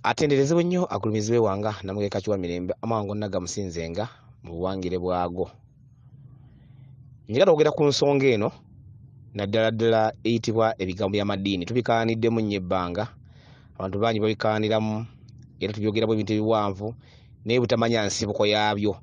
Atenderezebwe nnyo agulumizibwe wanga namugeka kiwa mirembe amango naga musinzenga mu buwangire bwago. Njagala okwogera ku nsonga eno naddala eyitibwa ebigambo by'amaddiini. Tubikaaniddemu nnyo ebbanga, abantu bangi babikaaniramu era tubyogeramu ebintu ebiwanvu naye butamanya nsibuko yaabyo.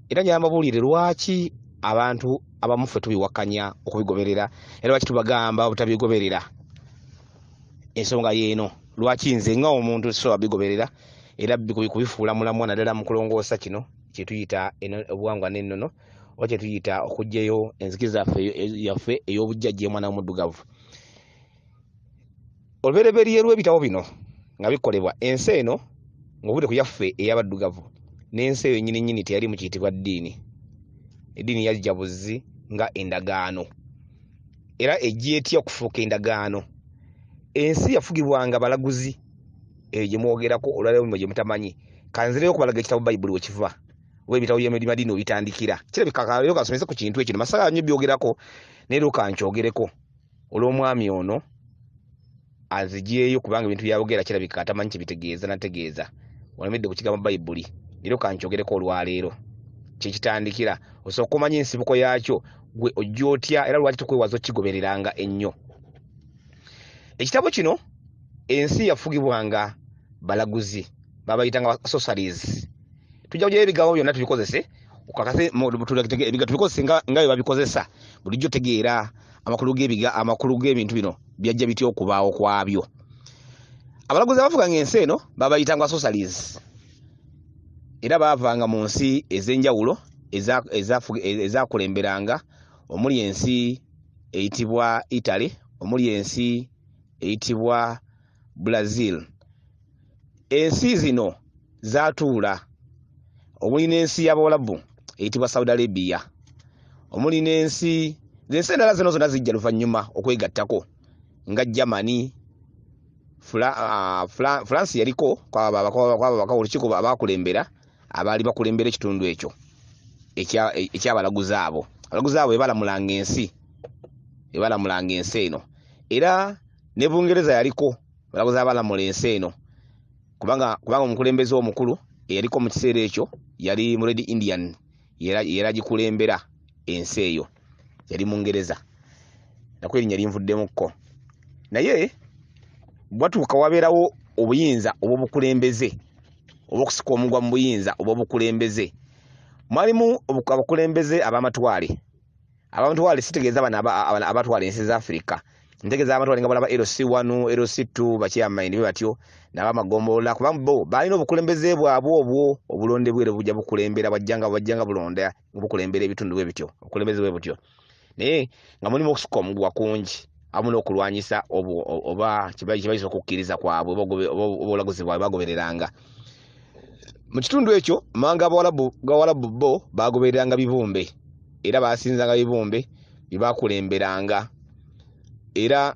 Era njagala mbabuulire lwaki abantu abamu ffe tubiwakanya okubigoberera era lwaki tubagamba butabigoberera. Ensonga yeeno lwaki nze nga omuntu so abigoberera era kubifuula mulamwa naddala mu kulongoosa kino kye tuyita obuwangwa n'ennono oba kye tuyita okuggyayo enzikiriza yaffe ey'obujjajja omwana w'omuddugavu. Olubereberye lw'ebitabo bino nga bikolebwa ensi eno ng'obudde ku yaffe ey'abaddugavu n'ensi eyo nnyini teyali mu kiyitibwa ddiini. Eddiini yajja buzzi nga endagaano era ejja etya okufuuka endagaano. Ensi yafugibwanga balaguzi eyo gye mwogerako olwaleero gye mutamanyi. Kanzireyo okubalaga ekitabo Bayibuli we kiva oba ebitabo by'amaddiini we bitandikira. Kirabika leero kansomese ku kintu ekyo masala nnyo byogerako naye leero kankyogereko olw'omwami ono azigyeyo kubanga ebintu byabogera kirabika atamanyi kye bitegeeza nategeeza walemedde ku kigambo Bayibuli. Leero kankyogereko olwaleero kye kitandikira osooka okumanya ensibuko yaakyo gwe ojja otya era lwaki tukwewaza okigobereranga ennyo. Ekitabo kino ensi yafugibwanga balaguzi babayitanga socialists. Tujja kujjayo ebigambo byonna tubikozese tubikozese nga bwe babikozesa bulijjo tegeera amakulu g'ebintu bino byajja bitya okubaawo kwabyo. Abalaguzi abafuganga ensi eno babayitanga socialists era baavanga mu nsi ez'enjawulo ezaakulemberanga omuli ensi eyitibwa Italy, omuli ensi eyitibwa Brazil. Ensi zino zaatuula omuli n'ensi y'Abawalabu eyitibwa Saudi Arabia, omuli n'ensi endala zino zonna zijja luvannyuma okwegattako nga Germany, France yaliko kwaba olukiiko abaakulembera abaali bakulembera ekitundu ekyo ekyabalaguzi abo. Abalaguzi abo ebalamulanga ensi eno era ne Bungereza yaliko balaguzi abalamula ensi eno kubanga omukulembeze omukulu eyaliko mu kiseera ekyo yali mu Red Indian era gikulembera ensi eyo yali Mungereza nako erinnya linvuddemukko. Naye bwatuuka wabeerawo obuyinza obw'obukulembeze obw'okusika omugwa mu buyinza obw'obukulembeze mwalimu abakulembeze ab'amatwale. Abamatwale sitegeeza bano abatwala ensi za Africa, ntegeeza abatwale nga balaba LC1 LC2 bakyamaini bwe batyo n'abamagombolola kubanga bo balina obukulembeze bwabwe obwo obulondebwere bujja bukulembera bwajjanga bulonda bukulembera ebitundu bwe bityo obukulembeze bwe butyo. Naye nga mulimu okusuka omugwa kungi amu n'okulwanyisa oba kibayisa okukkiriza kwabwe obulaguzi bwabwe bagobereranga. Mu kitundu ekyo manga Abawalabu bo bagobereranga bibumbe era basinzanga bibumbe bye bakulemberanga era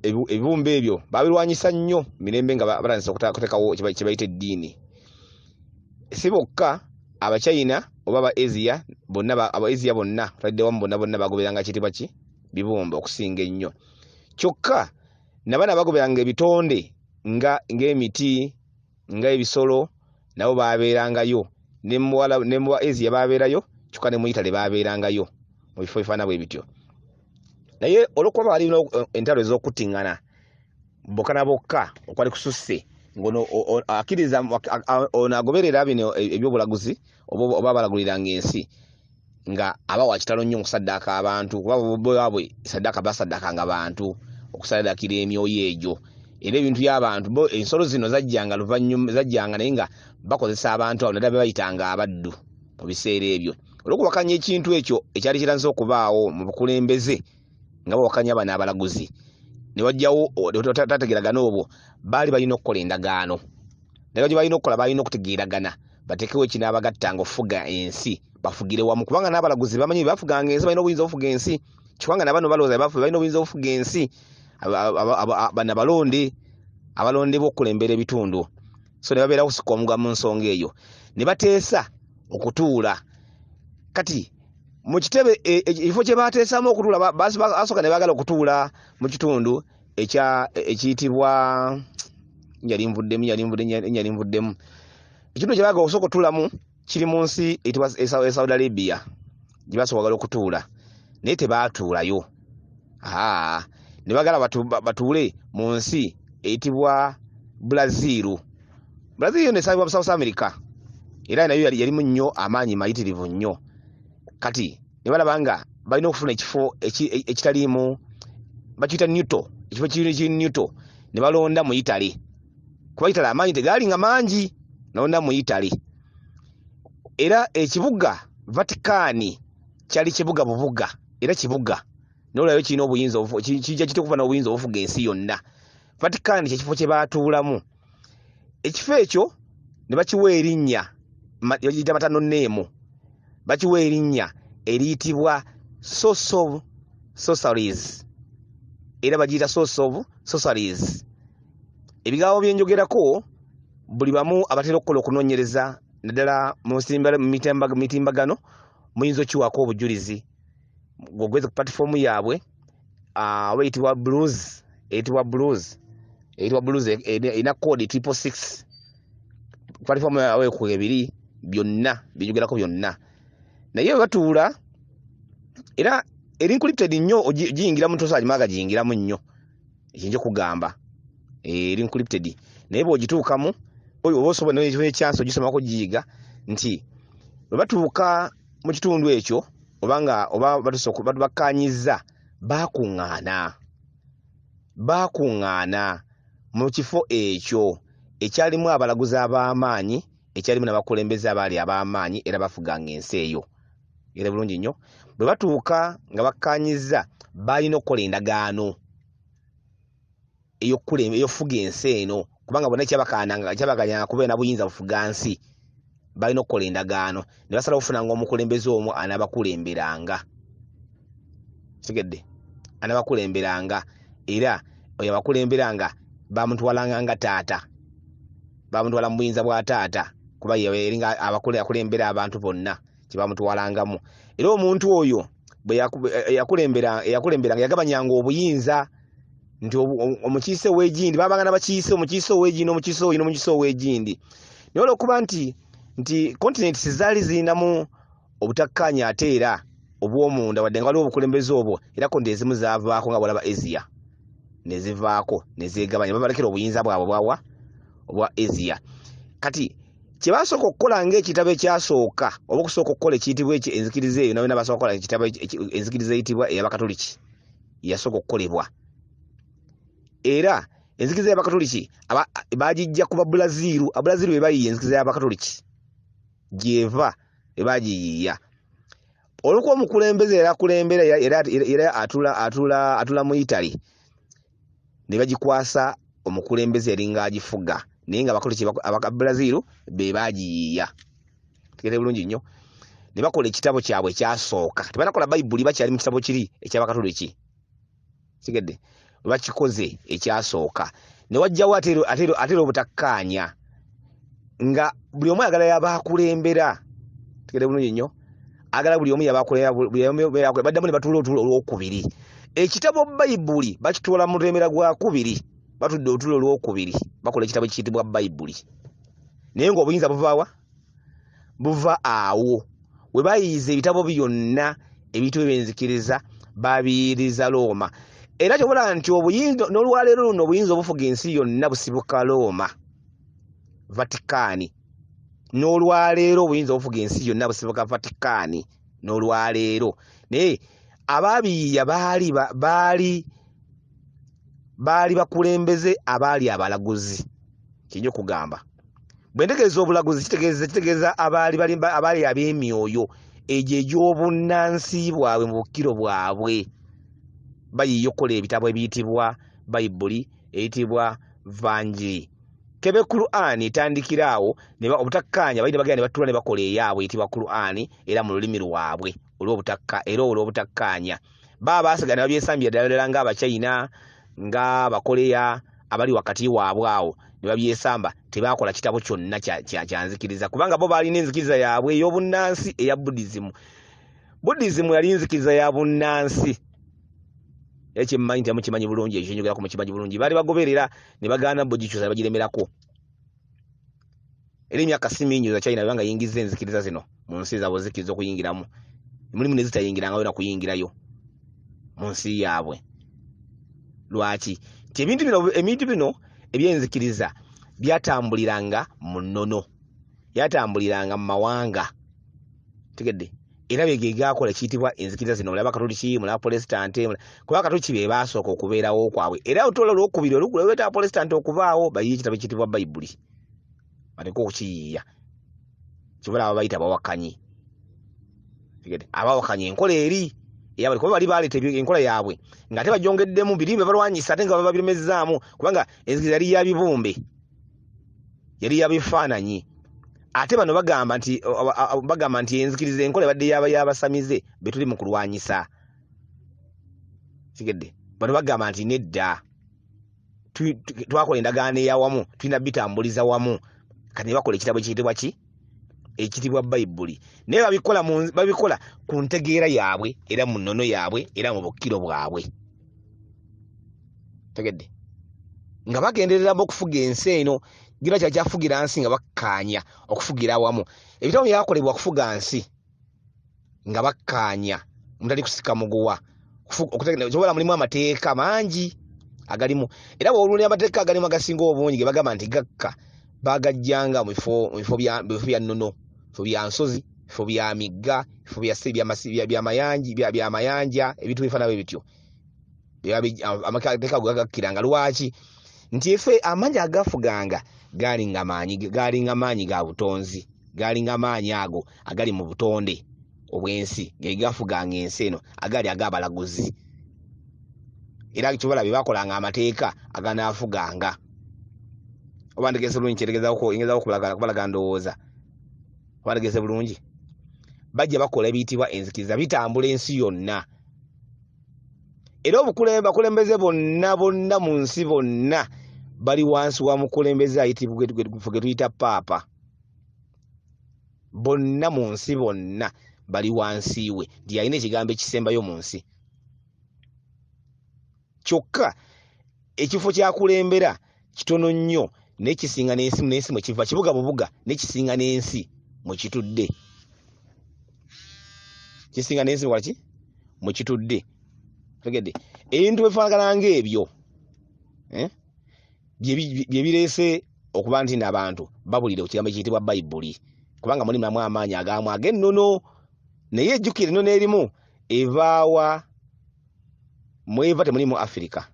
ebibumbe ebyo babirwanyisa nnyo mirembe nga batandise okuteekawo kye bayita eddiini. Si bokka Abachina oba Aba-Asia bonna tadde wamu bonna bagobereranga kitibwa ki bibumbe okusinga ennyo. Kyokka nabana bagobereranga ebitonde ng'emiti nga ebisolo nabo baabeerangayo ne mu Asia baabeerayo kyokka ne mu Italy baabeerangayo mu bifo bifaana bwe bityo. Naye olwokuba balina entalo ez'okuttiŋŋana bokka na bokka okwali kususse ngono akkiriza ono agoberera bino ebyobulaguzi oba abalaguliranga ensi nga aba wa kitalo nnyo okusaddaaka abantu kuba bwabwe saddaaka basaddaakanga abantu okusaddaakira emyoyo egyo era ebintu by'abantu bo ensolo zino zajjanga naye nga bakozesa abantu abo naddala bayitanga abaddu mu biseera ebyo. Olw'okubakanya ekintu ekyo ekyali kiranze okubaawo mu bukulembeze nga bawakanya bano abalaguzi ne wajjawo tategeeragana obwo baali balina okukola endagaano. Naye gye balina okukola balina okutegeeragana bateekewo ekinaabagattanga okufuga ensi bafugire wamu kubanga n'abalaguzi bamanyi bafuganga ensi balina obuyinza obufuga ensi kikubanga nabano balowooza balina obuyinza obufuga ensi bano abalondebwa okukulembera ebitundu. So ne babeera kusika omugwa mu nsonga eyo ne bateesa okutuula. Kati mu kitebe ekifo kye baateesamu okutuula basooka ne baagala okutuula mu kitundu ekiyitibwa nyalimvuddemu ekintu kyebaga okusooka otulamu kiri mu nsi etibwa Saudi Arabia gye basobola okutuula naye tebaatuulayo ne bagala batuule mu nsi eyitibwa Brazil ne esangibwa mu South America era nayo yalimu nnyo amaanyi mayitirivu nnyo kati ne balaba nga balina okufuna ekifo ekitaliimu bakiyita ekifo kiri Newton ne balonda mu Italy kuba Italy amaanyi tegaali nga mangi nalonda mu Italy era ekibuga Vatican kyali kibuga bubuga era kibuga nolwayo kirina obuyinza kijja kitukuva n'obuyinza obufuga ensi yonna. Vatican kyekifo kye baatuulamu ekifo ekyo ne bakiwa erinnya yagiyita matano neemu bakiwa erinnya eriyitibwa Source of Sorceries era bagiyita Source of Sorceries. Ebigambo bye njogerako buli bamu abatera okukola okunoonyereza naddala mu mitimbagano muyinza okiwaako obujulizi gwogweze ku platform yaabwe eyitibwa Blues erina code 666 platform yaabwe ku ebiri byonna byenjogerako byonna naye batuula era eri encrypted nnyo giyingira mu tosaalimaaga giyingiramu nnyo ekinja okugamba eri encrypted naye bw'ogituukamu oba osobola n'ekyansi ogisomako giyiga nti bwe batuuka mu kitundu ekyo oba bakkaanyizza baakuŋŋaana mu kifo ekyo ekyalimu abalaguzi ab'amaanyi ekyalimu n'abakulembeze abaali ab'amaanyi era bafuganga ensi eyo era bulungi nnyo. Bwe batuuka nga bakkaanyizza balina okukola endagaano eyofuga ensi eno kubanga bonna kyabaganyanga kubeera na buyinza bufuga nsi balina okukola endagaano ne basalawo okufunanga omukulembeze omu anaabakulemberanga tegedde anaabakulemberanga era oyo abakulemberanga bamutwalanga nga taata bamutwala mu buyinza bwa taata kuba eringa akulembera abantu bonna kyebamutwalangamu era omuntu oyo bwe yakulemberanga yagabanyanga obuyinza nti omukiise w'egindi babangana bakiise omukiise ow'egindi omukiise oyo n'omukiise ow'egindi naye olwokuba nti continents zaali zirinamu obutakkaanya ate era obw'omunda wadde nga waliwo obukulembeze obwo era konti ezimu zaavaako nga bwalaba Asia ne zivaako ne zeegabanya babalekera obuyinza bwabwe obwa Asia. Kati kye basooka okukola ng'ekitabo ekyasooka oba okusooka okukola ekiyitibwa enzikiriza eyo nawe nabasooka okukola ekitabo enzikiriza eyitibwa ey'Abakatoliki yasooka okukolebwa era enzikiriza y'Abakatoliki baagijja kuba Brazil be bayiiya enzikiriza y'Abakatoliki gyeva ebagiyiiya olwokuba omukulembeze era akulembera era atula mu Italy ne bagikwasa omukulembeze eringa agifuga naye nga Abakatoliki aba Brazil be bagiyiiya tegere bulungi nnyo ne bakola ekitabo kyabwe ekyasooka tebanakola Bayibuli bakyali mu kitabo kiri eky'Abakatoliki tegedde bakikoze ekyasooka ne wajjawo atero obutakkaanya nga buli omu ayagala yabakulembera tegere bulungi nnyo agala buli omu yabakulembera baddamu ne batuula otulo olwokubiri ekitabo Bayibuli bakitoola mu lulemera gwa kubiri batudde otulo olwokubiri bakola ekitabo ekiyitibwa Bayibuli naye ng'obuyinza buva awo we bayiyiza ebitabo byonna ebiyitibwa ebyenzikiriza babiyiriza Roma era kyobula nti obuyinza n'olwaleero luno obuyinza obufuga ensi yonna busibuka Roma Vatican n'olwaleero obuyinza obufuga ensi yonna busibuka Vatican n'olwaleero naye abaabiyiiya baali bakulembeze abaali abalaguzi kinyo kugamba bwe ntegeeza obulaguzi kitegeeza abaali ab'emyoyo egyo egy'obunnansi bwabwe mu bukkiro bwabwe bayiiya okukola ebitabo ebiyitibwa Bayibuli eyitibwa Vanjiri kebe Qur'an etandikira awo obutakkaanya balina bagenda ne batuula ne bakola eyaabwe eyitibwa Qur'an era mu lulimi lwabwe olw'obutakkaanya baba basigala babyesambira ddala ng'Abachina ng'Abakoleya abali wakati waabwe awo ne babyesamba tebakola kitabo kyonna kyanzikiriza kubanga bo balina enzikiriza yaabwe ey'obunnansi eya Buddhism yali nzikiriza ya bunnansi ekimmanyi nti mukimanyi bulungi ekyo njogera ku mukimanyi bulungi bali bagoberera ne bagaana bogikyusa bagiremerako era emyaka si mingi za China banga yingiza enzikiriza zino mu nsi zaabwe zikiriza okuyingiramu mulimu ne zitayingiranga na kuyingirayo mu nsi yaabwe lwaki nti ebintu bino ebyenzikiriza byatambuliranga mu nnono byatambuliranga mu mawanga tegedde era bege gakola kiyitibwa enzikiriza zino mulaba Katoliki mulaba Protestant kuba Katoliki be baasooka okubeerawo kwabwe era otola olwokubiri olweta Protestant okuvaawo bayiye ekitabo kiyitibwa Bayibuli baleka okukiyiiya kibula ababayita bawakanyi tegedde abawakanyi enkola eri eyabali kuba bali baleeta enkola yaabwe ng'ate bajongeddemu birimbe balwanyisa ate nga babiremezaamu kubanga enzikiriza yali ya bibumbe yali ya bifaananyi ate bano bagamba nti enzikiriza enkola ebadde y'abasamize be tuli mu kulwanyisa tegedde bano bagamba nti nedda twakola endagaano eyawamu tulina bitambuliza wamu kati bakola ekitabo ekiyitibwa ki ekitibwa Bayibuli naye babikola ku ntegeera yaabwe era mu nnono yaabwe era mu bukkiro bwabwe tegedde nga bagenderera okufuga ensi eno gino kyafugira nsi nga bakkaanya okufugira awamu ebitabo byakolebwa kufuga nsi nga bakkaanya mutali kusika muguwa okutegeera mulimu amateeka mangi agalimu era bw'olulira amateeka agalimu agasinga obungi ge bagamba nti gakka bagajjanga mu bifo bya nnono bifo bya nsozi bifo bya migga bifo byamayanja ebintu bifaanana bityo amateeka gagakkiranga lwaki nti efe amanyi agafuganga galinga maanyi ga butonzi galinga maanyi ago agali mu butonde obw'ensi ge gafuganga ensi eno agali ag'abalaguzi era kibala bye bakolanga amateeka aganaafuganga oba ntegese bulungi kyetegezaako kubalaga ndowooza oba ntegese bulungi bajja bakola ebiyitibwa enzikiriza bitambula ensi yonna era abakulembeze bonna mu nsi bonna bali wansi wa mukulembeze ayitibwa ge tuyita paapa bonna mu nsi bonna bali wansi we nti alina ekigambo ekisembayo mu nsi kyokka ekifo kyakulembera kitono nnyo nekisinga n'ensi mwe kiva kibuga bubuga nekisinga n'ensi mwe kitudde kisinga n'ensi waki mwe kitudde tegedde ebintu bifaanagana ng'ebyo bye bireese okuba nti n'abantu babulire ku kigambo ekiyitibwa Bayibuli kubanga mulimu amaanyi agamu ag'ennono naye ejjukire ennono erimu evaawa mweva temuli mu Afirika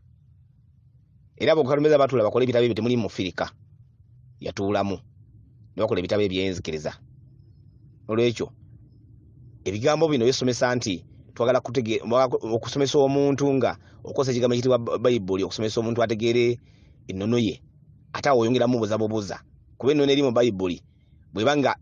era bokatumeza batula bakola ebitabo ebyo temuli mu Afirika yatuulamu ne bakola ebitabo ebyenzikiriza olwekyo ebigambo bino bisomesa nti twagala okusomesa omuntu nga okosa ekigambo ekiyitibwa Bayibuli okusomesa omuntu ategeere ennono ye ate awo oyongeramu buzabubuza kuba ennono eri mu Bayibuli bwebanga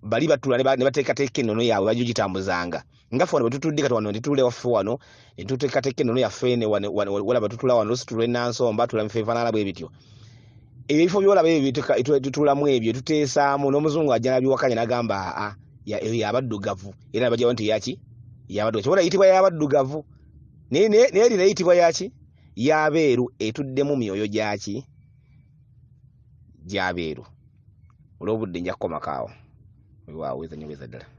bali batula ne bateekateeka ennono yaabwe bagigitambuzanga nga ffe wano bwe tutudde kati wano netutule waffe wano ne tuteekateeka ennono yaffe ene walaba tutula wano lusitula ennansomba tula mufeefaanala bwe bityo ebifo byolaba ebyo tutulamu ebyo tuteesaamu n'omuzungu ajja nabiwakanya n'agamba eyo yabaddugavu era nabajjawo nti yaki yabaddugavu kibola yitibwa yabaddugavu naye erina yitibwa yaki yabeeru etuddemu myoyo gyaki gyabeeru olw'obudde nja kukomako awo wewaawo weza nnyo weza ddala